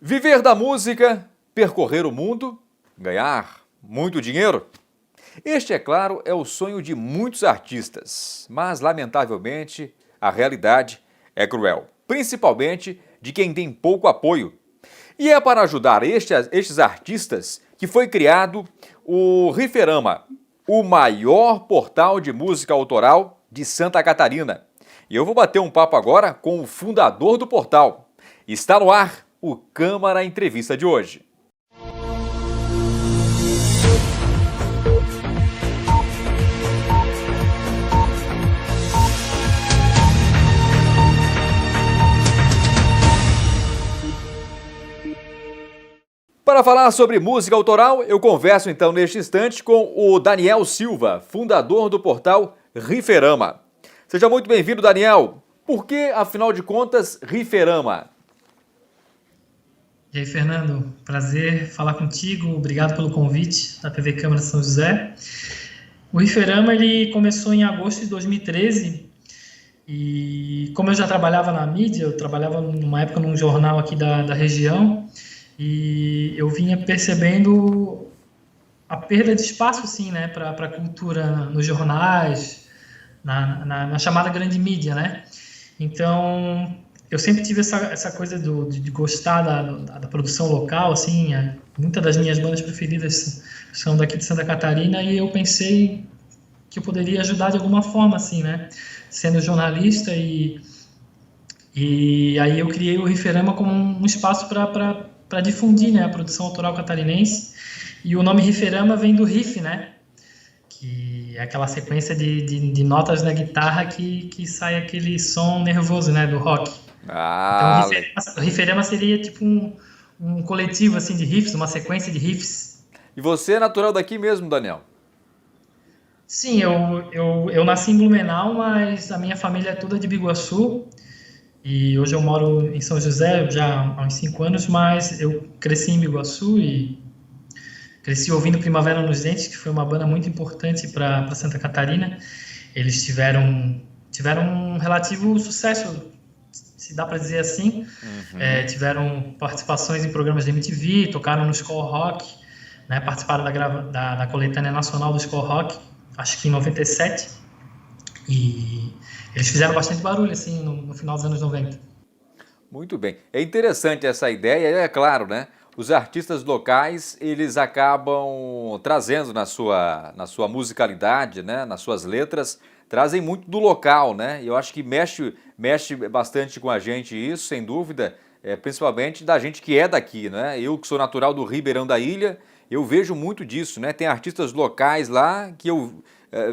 Viver da música, percorrer o mundo, ganhar muito dinheiro? Este, é claro, é o sonho de muitos artistas, mas, lamentavelmente, a realidade é cruel, principalmente de quem tem pouco apoio. E é para ajudar estes artistas que foi criado o Riferama, o maior portal de música autoral de Santa Catarina. E eu vou bater um papo agora com o fundador do portal. Está no ar o Câmara Entrevista de hoje. Para falar sobre música autoral, eu converso então neste instante com o Daniel Silva, fundador do portal Riferama. Seja muito bem-vindo, Daniel. Por que, afinal de contas, Riferama? E aí, Fernando, prazer falar contigo, obrigado pelo convite da TV Câmara São José. O Riferama ele começou em agosto de 2013 e como eu já trabalhava na mídia, eu trabalhava numa época num jornal aqui da região e eu vinha percebendo a perda de espaço assim, né, para a cultura nos jornais, na chamada grande mídia, né? Então, eu sempre tive essa coisa de gostar da produção local, assim, muitas das minhas bandas preferidas são daqui de Santa Catarina e eu pensei que eu poderia ajudar de alguma forma, assim, né? Sendo jornalista e aí eu criei o Riferama como um espaço para difundir, né, a produção autoral catarinense e o nome Riferama vem do riff, né? Que é aquela sequência de notas na guitarra que sai aquele som nervoso, né, do rock. Então, o Riferama seria tipo um coletivo assim de riffs, uma sequência de riffs. E você é natural daqui mesmo, Daniel? Sim, eu nasci em Blumenau, mas a minha família é toda de Biguaçu. E hoje eu moro em São José já há uns 5 anos, mas eu cresci em Biguaçu e cresci ouvindo Primavera nos Dentes, que foi uma banda muito importante para Santa Catarina. Eles tiveram um relativo sucesso, se dá para dizer assim. Tiveram participações em programas de MTV, tocaram no Skol Rock, né, participaram da coletânea nacional do Skol Rock, acho que em 97. E eles fizeram bastante barulho assim no final dos anos 90. Muito bem. É interessante essa ideia, é claro, né? Os artistas locais, eles acabam trazendo na sua musicalidade, né? Nas suas letras, trazem muito do local, né? E eu acho que mexe bastante com a gente isso, sem dúvida, principalmente da gente que é daqui, né? Eu que sou natural do Ribeirão da Ilha, eu vejo muito disso, né? Tem artistas locais lá que eu,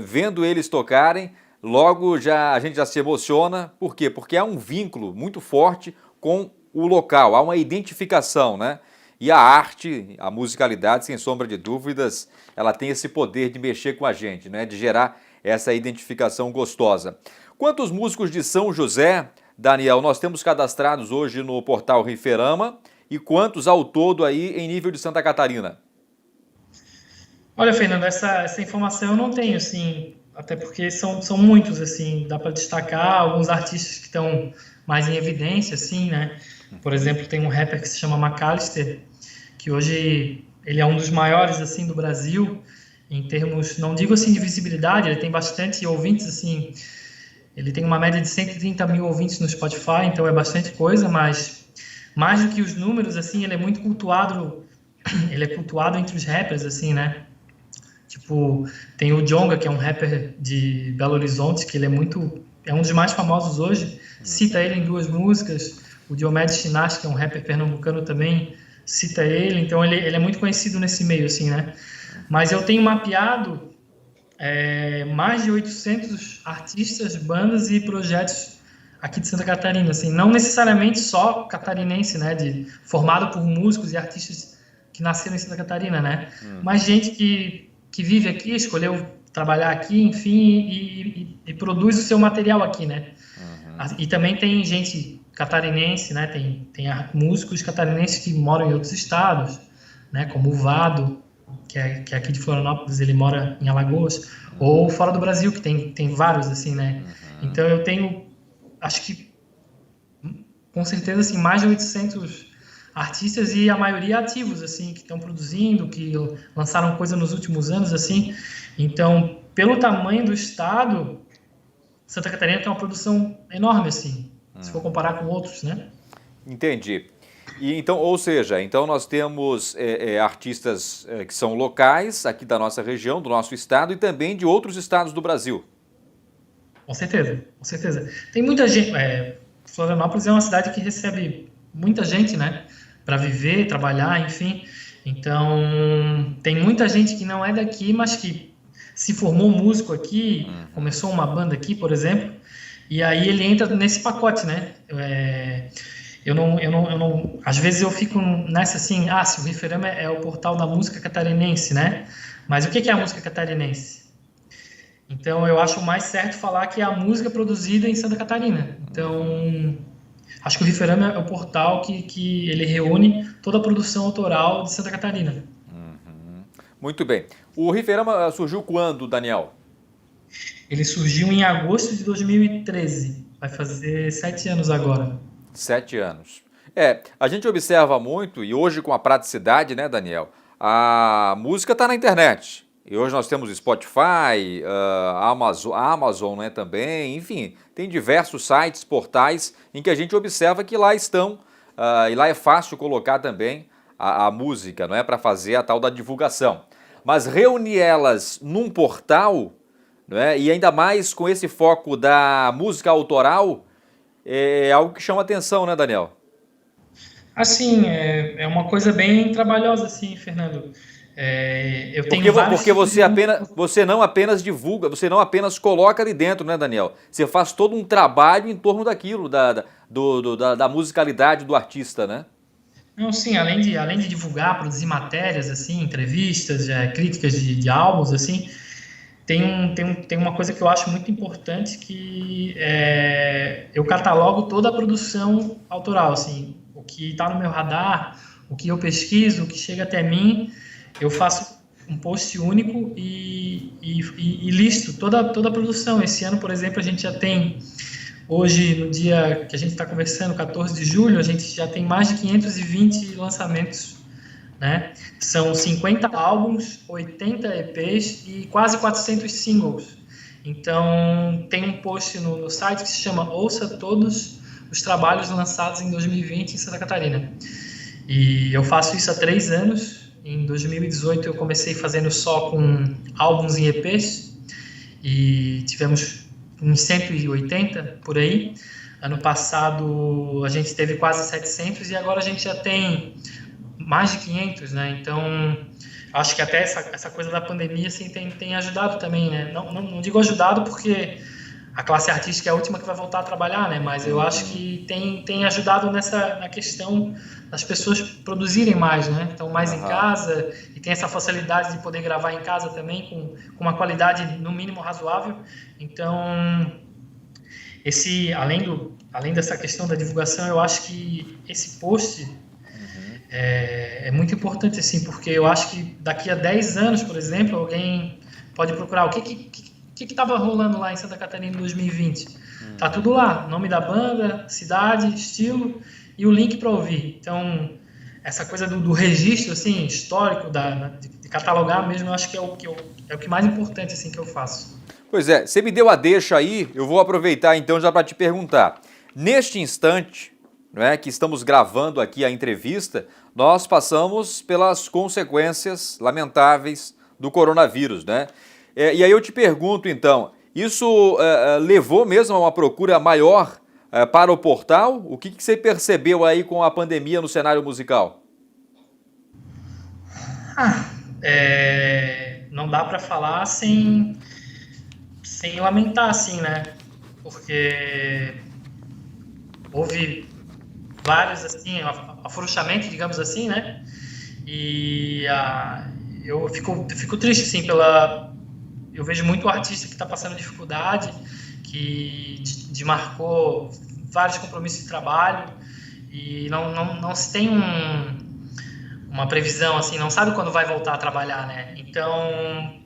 vendo eles tocarem, logo a gente já se emociona. Por quê? Porque há um vínculo muito forte com o local, há uma identificação, né? E a arte, a musicalidade, sem sombra de dúvidas, ela tem esse poder de mexer com a gente, né? De gerar essa identificação gostosa. Quantos músicos de São José, Daniel, nós temos cadastrados hoje no portal Riferama e quantos ao todo aí em nível de Santa Catarina? Olha, Fernando, essa informação eu não tenho, assim, até porque são muitos, assim, dá para destacar alguns artistas que estão mais em evidência, assim, né? Por exemplo, tem um rapper que se chama Macalister, que hoje ele é um dos maiores, assim, do Brasil, em termos, não digo assim de visibilidade, ele tem bastante ouvintes, assim, ele tem uma média de 130 mil ouvintes no Spotify, então é bastante coisa, mas mais do que os números, assim, ele é muito cultuado, ele é cultuado entre os rappers, assim, né? Tipo, tem o Djonga, que é um rapper de Belo Horizonte, que ele é um dos mais famosos hoje, cita ele em 2 músicas. O Diomedes Chinachi, que é um rapper pernambucano também, cita ele. Então, ele é muito conhecido nesse meio, assim, né? Mas eu tenho mapeado mais de 800 artistas, bandas e projetos aqui de Santa Catarina, assim, não necessariamente só catarinense, né? Formado por músicos e artistas que nasceram em Santa Catarina, né? Mas gente que vive aqui, escolheu trabalhar aqui, enfim, e produz o seu material aqui, né? E também tem gente catarinense, né? Tem músicos catarinenses que moram em outros estados, né? Como o Vado, que é aqui de Florianópolis, ele mora em Alagoas, ou fora do Brasil, que tem vários, assim, né? Então eu tenho, acho que, com certeza, assim, mais de 800 artistas e a maioria ativos, assim, que estão produzindo, que lançaram coisa nos últimos anos, assim. Então, pelo tamanho do estado, Santa Catarina tem uma produção enorme, assim, se for comparar com outros, né? Entendi. E então, ou seja, então nós temos artistas que são locais aqui da nossa região, do nosso estado e também de outros estados do Brasil. Com certeza, com certeza. Tem muita gente. Florianópolis é uma cidade que recebe muita gente, né? Para viver, trabalhar, enfim. Então, tem muita gente que não é daqui, mas que se formou músico aqui, começou uma banda aqui, por exemplo, e aí ele entra nesse pacote, né? Às vezes eu fico nessa assim, se o Riferama é o portal da música catarinense, né? Mas o que é a música catarinense? Então eu acho mais certo falar que é a música produzida em Santa Catarina. Então, acho que o Riferama é o portal que ele reúne toda a produção autoral de Santa Catarina. Muito bem. O Riferama surgiu quando, Daniel? Ele surgiu em agosto de 2013. Vai fazer 7 anos agora. 7 anos. A gente observa muito, e hoje com a praticidade, né, Daniel? A música está na internet. E hoje nós temos Spotify, a Amazon, né, também, enfim, tem diversos sites, portais, em que a gente observa que lá estão, e lá é fácil colocar também a música, não é, para fazer a tal da divulgação. Mas reunir elas num portal, não é, e ainda mais com esse foco da música autoral, é algo que chama atenção, né, Daniel? Assim, é uma coisa bem trabalhosa, assim, Fernando. Eu tenho vários Porque tipos de... você não apenas divulga, você não apenas coloca ali dentro, né, Daniel? Você faz todo um trabalho em torno daquilo, da musicalidade do artista, né? Não, sim, além de divulgar, produzir matérias, assim, entrevistas, críticas de álbuns, assim, tem uma coisa que eu acho muito importante que eu catalogo toda a produção autoral, assim, o que está no meu radar, o que eu pesquiso, o que chega até mim, eu faço um post único e listo toda a produção. Esse ano, por exemplo, a gente já tem, hoje, no dia que a gente está conversando, 14 de julho, a gente já tem mais de 520 lançamentos, né? São 50 álbuns, 80 EPs e quase 400 singles. Então, tem um post no site que se chama Ouça Todos os Trabalhos Lançados em 2020 em Santa Catarina. E eu faço isso há 3 anos. Em 2018 eu comecei fazendo só com álbuns em EPs e tivemos uns 180 por aí. Ano passado a gente teve quase 700 e agora a gente já tem mais de 500, né? Então, acho que até essa coisa da pandemia assim, tem ajudado também, né? Não digo ajudado porque a classe artística é a última que vai voltar a trabalhar, né? Mas eu acho que tem ajudado na questão das pessoas produzirem mais, né? Estão mais em casa e tem essa facilidade de poder gravar em casa também com uma qualidade no mínimo razoável. Então, além dessa questão da divulgação, eu acho que esse post é muito importante, assim, porque eu acho que daqui a 10 anos, por exemplo, alguém pode procurar o que estava rolando lá em Santa Catarina em 2020. Tá tudo lá, nome da banda, cidade, estilo e o link para ouvir. Então, essa coisa do registro, assim, histórico, de catalogar mesmo, eu acho que é o que mais importante, assim, que eu faço. Pois é, você me deu a deixa aí, eu vou aproveitar então já para te perguntar. Neste instante, não é, que estamos gravando aqui a entrevista, nós passamos pelas consequências lamentáveis do coronavírus, né? E aí eu te pergunto então, isso levou mesmo a uma procura maior para o portal? O que você percebeu aí com a pandemia no cenário musical? Não dá para falar sem lamentar, assim, né? Porque houve vários, assim, afrouxamento, digamos assim, né? E eu fico triste, assim, eu vejo muito artista que está passando dificuldade, que demarcou vários compromissos de trabalho e não se tem uma previsão, assim, não sabe quando vai voltar a trabalhar, né? Então,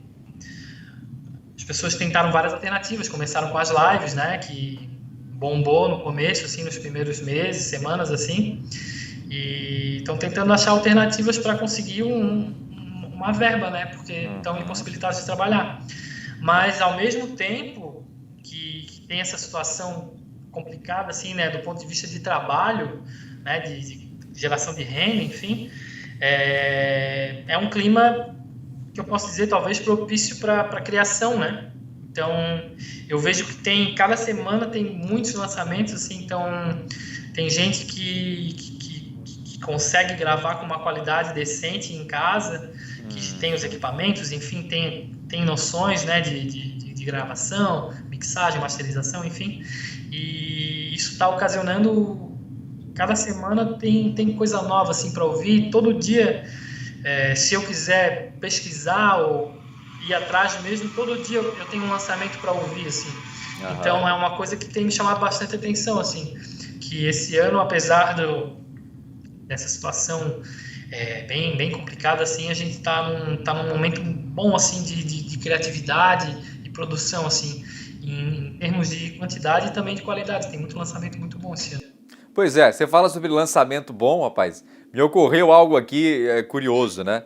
as pessoas tentaram várias alternativas, começaram com as lives, né? Que bombou no começo, assim, nos primeiros meses, semanas, assim. E Então, tentando achar alternativas para conseguir uma verba, né? Porque estão impossibilitados de trabalhar. Mas, ao mesmo tempo que tem essa situação complicada, assim, né? Do ponto de vista de trabalho, né? De geração de renda, enfim, é um clima que eu posso dizer, talvez, propício para a criação, né? Então, eu vejo que cada semana tem muitos lançamentos, assim, então tem gente que consegue gravar com uma qualidade decente em casa, que tem os equipamentos, enfim, tem noções, né, de gravação, mixagem, masterização, enfim, e isso está ocasionando, cada semana tem coisa nova, assim, para ouvir, todo dia, se eu quiser pesquisar ou ir atrás mesmo, todo dia eu tenho um lançamento para ouvir, assim. Então é uma coisa que tem me chamado bastante atenção, assim, que esse ano, apesar dessa situação bem complicada, assim, a gente está num momento bom, assim, de criatividade e produção, assim, em termos de quantidade e também de qualidade. Tem muito lançamento muito bom esse ano. Pois é, você fala sobre lançamento bom, rapaz. Me ocorreu algo aqui curioso, né?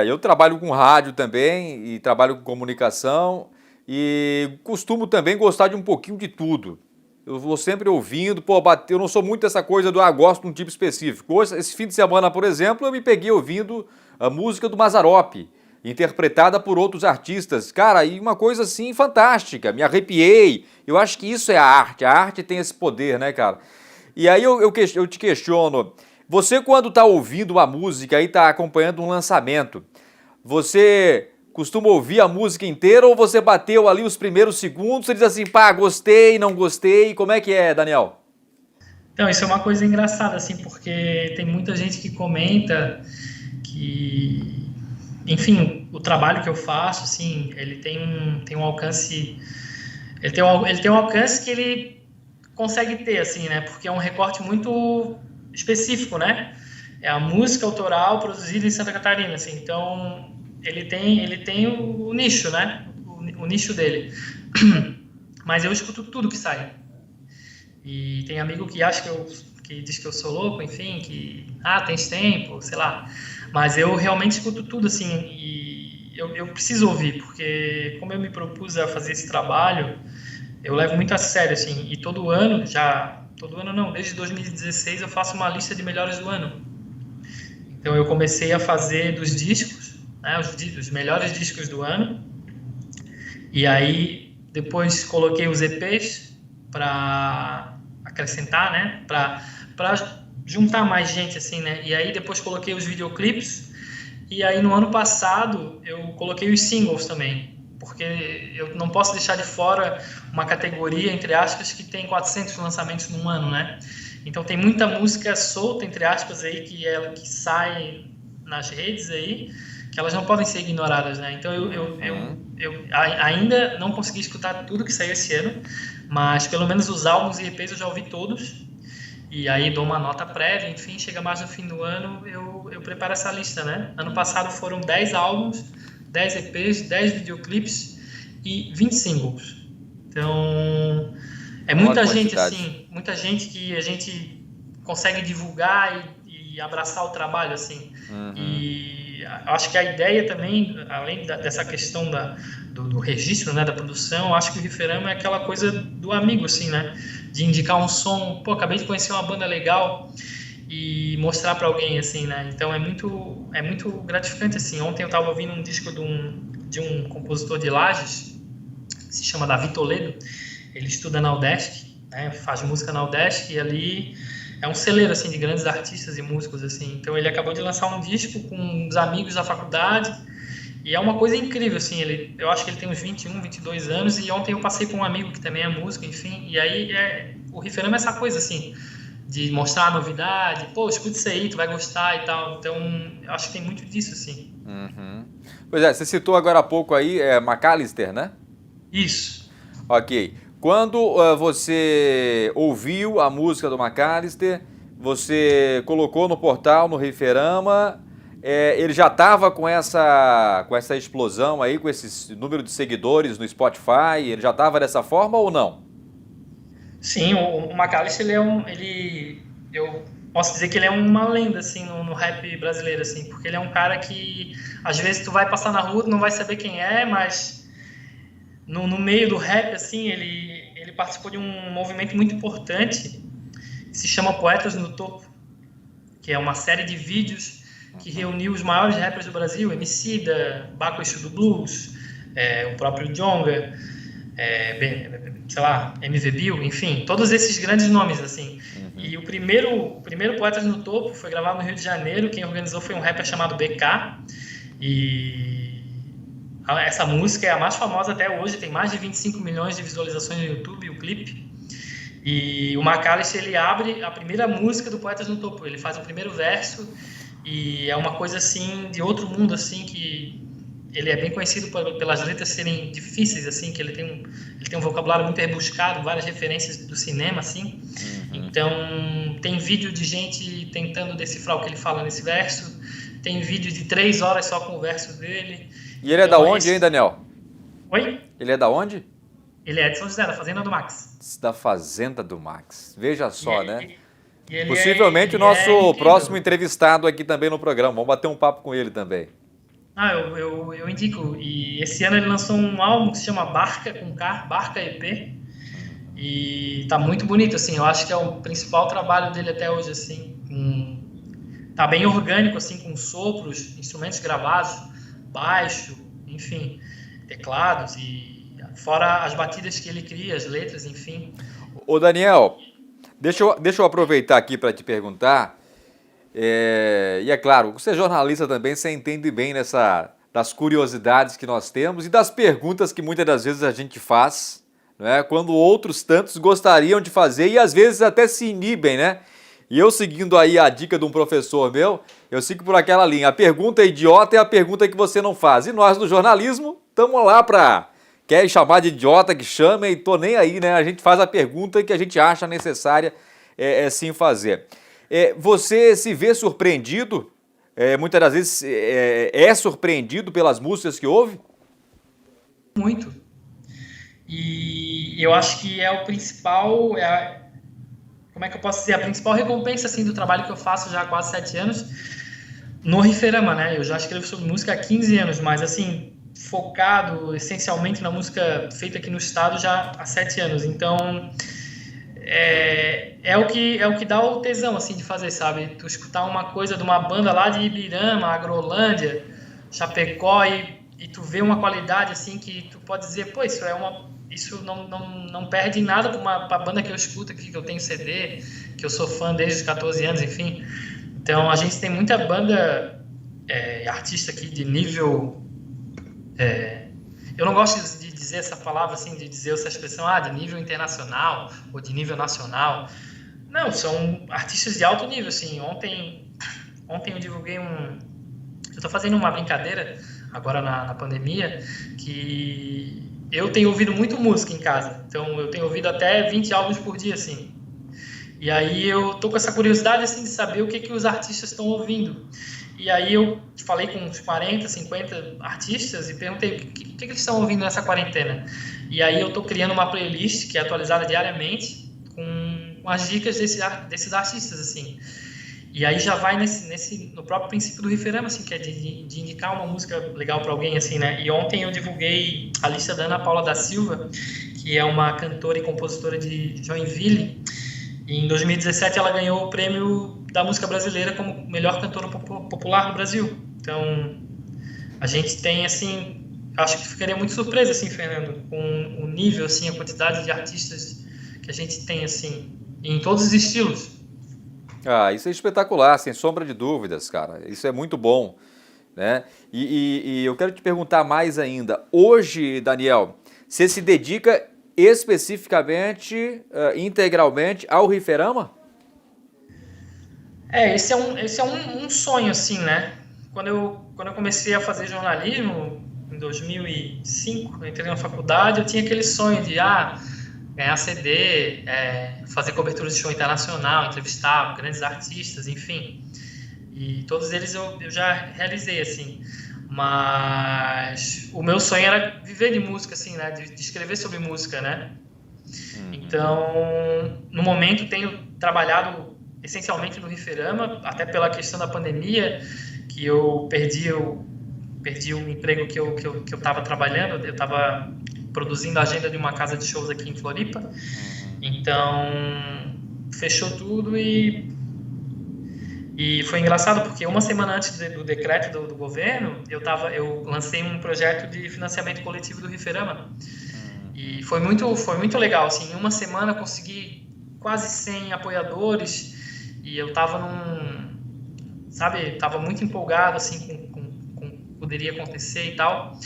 Eu trabalho com rádio também e trabalho com comunicação e costumo também gostar de um pouquinho de tudo. Eu vou sempre ouvindo, eu não sou muito dessa coisa gosto de um tipo específico. Hoje, esse fim de semana, por exemplo, eu me peguei ouvindo a música do Mazzaropi, interpretada por outros artistas. Cara, e uma coisa assim fantástica, me arrepiei. Eu acho que isso é a arte tem esse poder, né, cara? E aí eu te questiono, você quando está ouvindo uma música e está acompanhando um lançamento, você costuma ouvir a música inteira ou você bateu ali os primeiros segundos e diz assim, pá, gostei, não gostei, como é que é, Daniel? Então, isso é uma coisa engraçada, assim, porque tem muita gente que comenta que, enfim, o trabalho que eu faço, assim, ele tem um alcance, ele tem um alcance que ele consegue ter, assim, né? Porque é um recorte muito específico, né? É a música autoral produzida em Santa Catarina, assim. Então, ele tem o nicho, né? O nicho dele. Mas eu escuto tudo que sai. E tem amigo que acha que diz que eu sou louco, enfim, que tens tempo, sei lá. Mas eu realmente escuto tudo, assim, e eu preciso ouvir, porque como eu me propus a fazer esse trabalho, eu levo muito a sério, assim, e todo ano não, desde 2016 eu faço uma lista de melhores do ano. Então eu comecei a fazer dos discos, né, os melhores discos do ano, e aí depois coloquei os EPs para acrescentar, né, para juntar mais gente, assim, né, e aí depois coloquei os videoclipes, e aí no ano passado eu coloquei os singles também, porque eu não posso deixar de fora uma categoria, entre aspas, que tem 400 lançamentos num ano, né? Então tem muita música solta, entre aspas, aí, que sai nas redes aí, que elas não podem ser ignoradas, né? Então eu ainda não consegui escutar tudo que saiu esse ano, mas pelo menos os álbuns e EPs eu já ouvi todos, e aí dou uma nota prévia, enfim, chega mais no fim do ano, eu preparo essa lista, né? Ano passado foram 10 álbuns, 10 EPs, 10 videoclipes e 20 singles. Então, é muita gente, assim, muita gente que a gente consegue divulgar e abraçar o trabalho, assim. E acho que a ideia também, além dessa questão do registro, né, da produção, acho que o Riferama é aquela coisa do amigo, assim, né? De indicar um som, acabei de conhecer uma banda legal e mostrar para alguém, assim, né? Então é muito gratificante, assim. Ontem eu estava ouvindo um disco de um compositor de Lages, se chama Davi Toledo. Ele estuda na UDESC, né? Faz música na UDESC e ali é um celeiro, assim, de grandes artistas e músicos, assim. Então ele acabou de lançar um disco com os amigos da faculdade e é uma coisa incrível, assim. Eu acho que ele tem uns 21, 22 anos e ontem eu passei com um amigo que também é músico, enfim. E aí o Riferama é essa coisa, assim, de mostrar a novidade, escuta isso aí, tu vai gostar e tal. Então, eu acho que tem muito disso, assim. Pois é, você citou agora há pouco aí McAllister, né? Isso. Ok. Quando você ouviu a música do McAllister, você colocou no portal, no Riferama, ele já estava com essa explosão aí, com esse número de seguidores no Spotify, ele já estava dessa forma ou não? Sim, o McAllister, eu posso dizer que ele é uma lenda, assim, no rap brasileiro, assim, porque ele é um cara que, às vezes, tu vai passar na rua, tu não vai saber quem é, mas no meio do rap, assim, ele participou de um movimento muito importante, que se chama Poetas no Topo, que é uma série de vídeos que reuniu os maiores rappers do Brasil, Emicida, Baco Exu do Blues, o próprio Djonga, sei lá, MV Bill, enfim, todos esses grandes nomes, assim. E o primeiro Poetas no Topo foi gravado no Rio de Janeiro, quem organizou foi um rapper chamado BK, e essa música é a mais famosa até hoje, tem mais de 25 milhões de visualizações no YouTube, o clipe. E o Macalester, ele abre a primeira música do Poetas no Topo, ele faz o primeiro verso, e é uma coisa, assim, de outro mundo, assim, que ele é bem conhecido pelas letras serem difíceis, assim, que ele tem um vocabulário muito rebuscado, várias referências do cinema, assim. Então, tem vídeo de gente tentando decifrar o que ele fala nesse verso, tem vídeo de 3 horas só com o verso dele. E ele é da onde, hein, Daniel? Oi? Ele é da onde? Ele é de São José, da Fazenda do Max. Da Fazenda do Max. Veja só, né? Possivelmente o nosso próximo entrevistado aqui também no programa. Vamos bater um papo com ele também. Eu indico. E esse ano ele lançou um álbum que se chama Barca, com K, Barca EP. E tá muito bonito, assim. Eu acho que é o principal trabalho dele até hoje, assim. Tá bem orgânico, assim, com sopros, instrumentos gravados, baixo, enfim, teclados e fora as batidas que ele cria, as letras, enfim. Ô Daniel, deixa eu aproveitar aqui para te perguntar, e é claro, você é jornalista também, você entende bem das curiosidades que nós temos e das perguntas que muitas das vezes a gente faz, né, quando outros tantos gostariam de fazer e às vezes até se inibem, né? E eu, seguindo aí a dica de um professor meu, eu sigo por aquela linha, a pergunta idiota é a pergunta que você não faz. E nós do jornalismo estamos lá para... Quer chamar de idiota, que chame, e tô nem aí, né? A gente faz a pergunta que a gente acha necessária sim fazer. Você se vê surpreendido? Muitas das vezes é surpreendido pelas músicas que ouve? Muito. E eu acho que é o principal... como é que eu posso dizer? A principal recompensa, assim, do trabalho que eu faço já há quase 7 anos no Riferama, né? Eu já escrevo sobre música há 15 anos, mas, assim, focado essencialmente na música feita aqui no estado já há 7 anos. Então, é o que dá o tesão, assim, de fazer, sabe? Tu escutar uma coisa de uma banda lá de Ibirama, Agrolândia, Chapecó, e tu vê uma qualidade, assim, que tu pode dizer, pô, isso não perde em nada pra banda que eu escuto aqui, que eu tenho CD, que eu sou fã desde os 14 anos, enfim. Então, a gente tem muita banda, artista aqui de nível... eu não gosto de dizer essa palavra, assim, de dizer essa expressão, de nível internacional ou de nível nacional. Não, são artistas de alto nível, assim. Ontem eu divulguei eu tô fazendo uma brincadeira, agora na pandemia, que eu tenho ouvido muito música em casa. Então, eu tenho ouvido até 20 álbuns por dia, assim. E aí eu tô com essa curiosidade, assim, de saber o que os artistas estão ouvindo. E aí eu falei com uns 40, 50 artistas e perguntei o que eles estão ouvindo nessa quarentena. E aí eu estou criando uma playlist que é atualizada diariamente com as dicas desses artistas, assim. E aí já vai no próprio princípio do Riferama, assim, que é de indicar uma música legal para alguém, assim, né? E ontem eu divulguei a lista da Ana Paula da Silva, que é uma cantora e compositora de Joinville. E em 2017 ela ganhou o prêmio da música brasileira como melhor cantora popular do Brasil. Então, a gente tem, assim, acho que ficaria muito surpresa, assim, Fernando, com o nível, assim, a quantidade de artistas que a gente tem, assim, em todos os estilos. Isso é espetacular, sem sombra de dúvidas, cara. Isso é muito bom, né? E eu quero te perguntar mais ainda. Hoje, Daniel, você se dedica especificamente, integralmente ao Riferama? Esse é um sonho, assim, né? Quando eu comecei a fazer jornalismo, em 2005, eu entrei na faculdade, eu tinha aquele sonho de ganhar CD, fazer cobertura de show internacional, entrevistar grandes artistas, enfim. E todos eles eu já realizei, assim. Mas o meu sonho era viver de música, assim, né? De escrever sobre música, né? Então, no momento, tenho trabalhado essencialmente no Riferama, até pela questão da pandemia, que eu perdi o emprego que eu estava trabalhando, eu estava produzindo a agenda de uma casa de shows aqui em Floripa, Uhum. então fechou tudo e foi engraçado porque uma semana antes do decreto do governo, eu lancei um projeto de financiamento coletivo do Riferama. Uhum. E foi muito legal, assim, em uma semana eu consegui quase 100 apoiadores e eu tava tava muito empolgado, assim, com o que poderia acontecer e tal.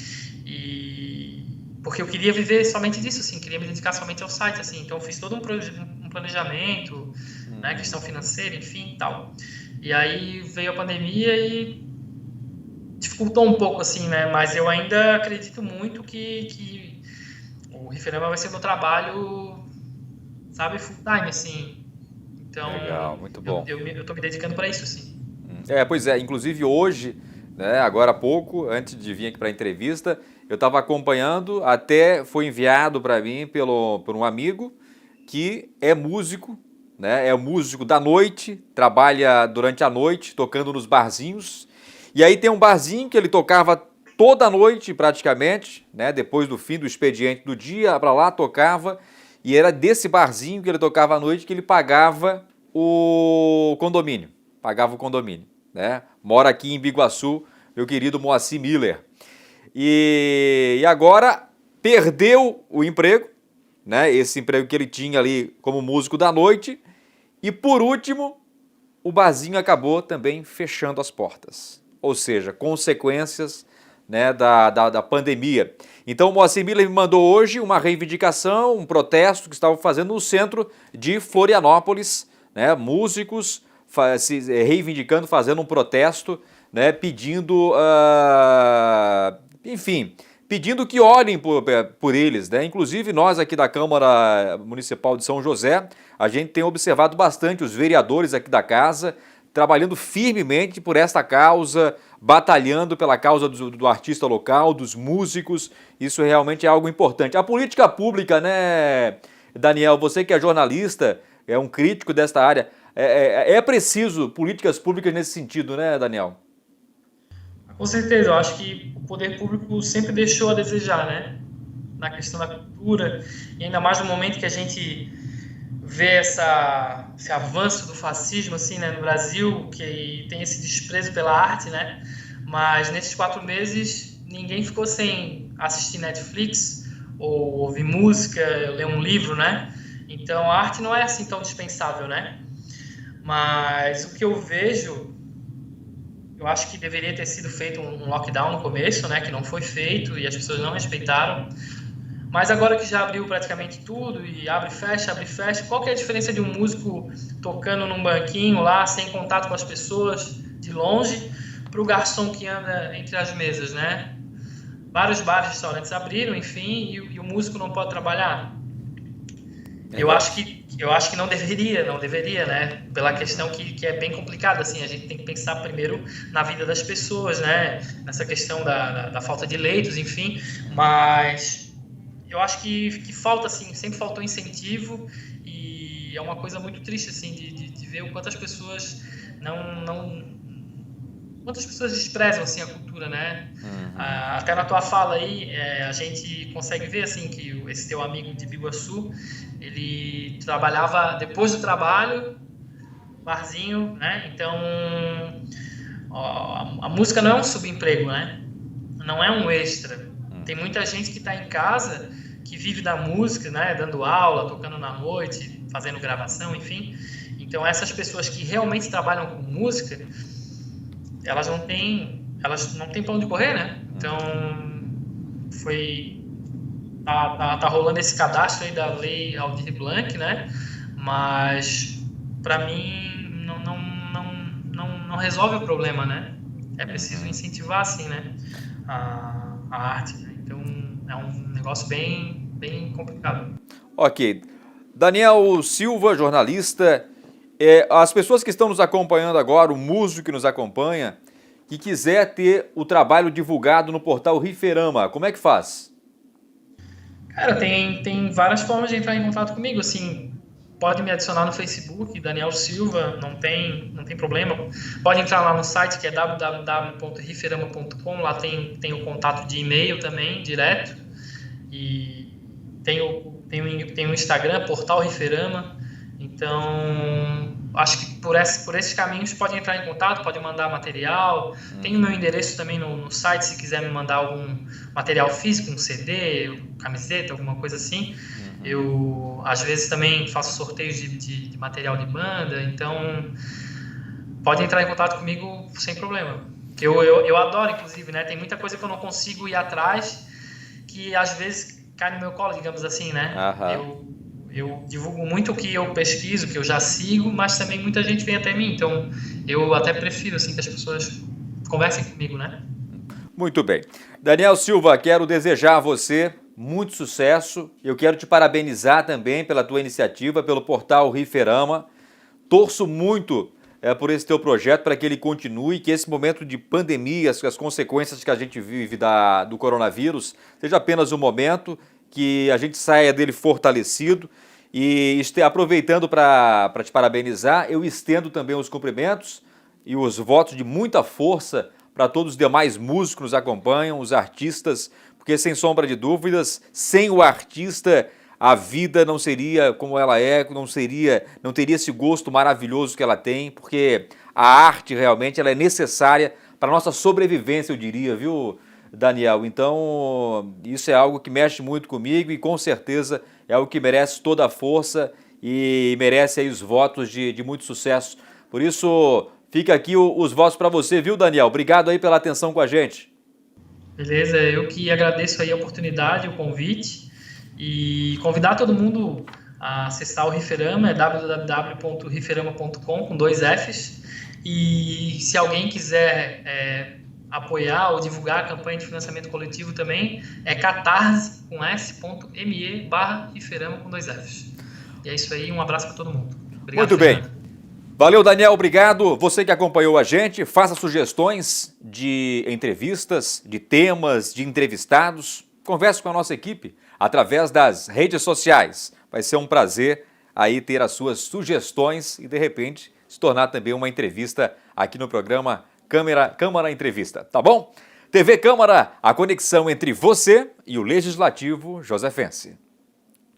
E porque eu queria viver somente disso, assim, queria me dedicar somente ao site, assim, então eu fiz todo um planejamento, né, Uhum. questão financeira, enfim, e tal. E aí veio a pandemia e dificultou um pouco, assim, né, mas eu ainda acredito muito que o Riferama vai ser meu trabalho, sabe, full time, assim. Então, Legal, muito bom. eu tô me dedicando para isso, assim. Pois é, inclusive hoje, né, agora há pouco, antes de vir aqui para a entrevista, eu estava acompanhando, até foi enviado para mim por um amigo que é músico, né, é músico da noite, trabalha durante a noite, tocando nos barzinhos, e aí tem um barzinho que ele tocava toda noite praticamente, né, depois do fim do expediente do dia, para lá tocava, e era desse barzinho que ele tocava à noite que ele pagava o condomínio, né? Mora aqui em Biguaçu, meu querido Moacir Miller. E agora perdeu o emprego, né? Esse emprego que ele tinha ali como músico da noite. E por último, o barzinho acabou também fechando as portas. Ou seja, consequências, né, da pandemia. Então o Moacir Miller me mandou hoje uma reivindicação, um protesto que estavam fazendo no centro de Florianópolis, né, músicos se reivindicando, fazendo um protesto, né, pedindo, enfim, pedindo que olhem por eles, né? Inclusive nós aqui da Câmara Municipal de São José, a gente tem observado bastante os vereadores aqui da casa trabalhando firmemente por esta causa, batalhando pela causa do artista local, dos músicos. Isso realmente é algo importante. A política pública, né, Daniel, você que é jornalista, é um crítico desta área, é preciso políticas públicas nesse sentido, né, Daniel? Com certeza, eu acho que o poder público sempre deixou a desejar, né? Na questão da cultura, e ainda mais no momento que a gente vê esse avanço do fascismo, assim, né, no Brasil, que tem esse desprezo pela arte, né? Mas nesses 4 meses, ninguém ficou sem assistir Netflix, ou ouvir música, ler um livro, né? Então, a arte não é assim tão dispensável, né? Mas o que eu vejo, eu acho que deveria ter sido feito um lockdown no começo, né? Que não foi feito e as pessoas não respeitaram. Mas agora que já abriu praticamente tudo e abre e fecha, qual que é a diferença de um músico tocando num banquinho lá, sem contato com as pessoas, de longe, para o garçom que anda entre as mesas, né? Vários bares e restaurantes abriram, enfim, e o músico não pode trabalhar. Verdade. Eu acho que não deveria, né? Pela questão que é bem complicada, assim, a gente tem que pensar primeiro na vida das pessoas, né? Nessa questão da falta de leitos, enfim, mas eu acho que falta, assim, sempre faltou incentivo e é uma coisa muito triste, assim, de ver o quanto as pessoas não quantas pessoas desprezam assim a cultura, né? Uhum. Até na tua fala aí, a gente consegue ver assim que esse teu amigo de Biguaçu, ele trabalhava depois do trabalho, barzinho, né? Então, ó, a música não é um subemprego, né? Não é um extra. Tem muita gente que está em casa que vive da música, né? Dando aula, tocando na noite, fazendo gravação, enfim. Então, essas pessoas que realmente trabalham com música, elas não têm pra onde correr, né? Então, foi tá rolando esse cadastro aí da lei Aldir Blanc, né? Mas para mim não resolve o problema, né? É preciso Uhum. incentivar assim, né? A arte, né? Então é um negócio bem complicado. Ok. Daniel Silva, jornalista. As pessoas que estão nos acompanhando agora, o músico que nos acompanha, que quiser ter o trabalho divulgado no portal Riferama, como é que faz? Cara, tem várias formas de entrar em contato comigo, assim, pode me adicionar no Facebook, Daniel Silva, não tem problema. Pode entrar lá no site, que é www.riferama.com, lá tem o contato de e-mail também, direto. E tem o Instagram, Portal Riferama. Então, acho que por esses caminhos pode entrar em contato, pode mandar material. Tem o meu endereço também no site, se quiser me mandar algum material físico, um CD, camiseta, alguma coisa assim. Eu, às vezes, também faço sorteios de material de banda, então pode entrar em contato comigo sem problema. Eu adoro, inclusive, né? Tem muita coisa que eu não consigo ir atrás, que às vezes cai no meu colo, digamos assim, né? Eu divulgo muito o que eu pesquiso, que eu já sigo, mas também muita gente vem até mim, então eu até prefiro assim, que as pessoas conversem comigo, né? Muito bem. Daniel Silva, quero desejar a você muito sucesso. Eu quero te parabenizar também pela tua iniciativa, pelo portal Riferama. Torço muito por esse teu projeto, para que ele continue, que esse momento de pandemia, as consequências que a gente vive do coronavírus, seja apenas um momento, que a gente saia dele fortalecido. E aproveitando para te parabenizar, eu estendo também os cumprimentos e os votos de muita força para todos os demais músicos que nos acompanham, os artistas, porque sem sombra de dúvidas, sem o artista a vida não seria como ela é, não teria esse gosto maravilhoso que ela tem, porque a arte realmente ela é necessária para a nossa sobrevivência, eu diria, viu, Daniel? Então, isso é algo que mexe muito comigo e com certeza é algo que merece toda a força e merece aí os votos de muito sucesso. Por isso, fica aqui os votos para você, viu, Daniel? Obrigado aí pela atenção com a gente. Beleza, eu que agradeço aí a oportunidade, o convite, e convidar todo mundo a acessar o Riferama, é www.riferama.com, com 2 Fs, e se alguém quiser apoiar ou divulgar a campanha de financiamento coletivo também, é catarse.me/Riferama com 2 Fs. E é isso aí, um abraço para todo mundo. Obrigado, muito Fernando. bem. Valeu, Daniel, obrigado. Você que acompanhou a gente, faça sugestões de entrevistas, de temas, de entrevistados. Converse com a nossa equipe através das redes sociais. Vai ser um prazer aí ter as suas sugestões e, de repente, se tornar também uma entrevista aqui no programa Câmara Entrevista, tá bom? TV Câmara, a conexão entre você e o Legislativo Josefense.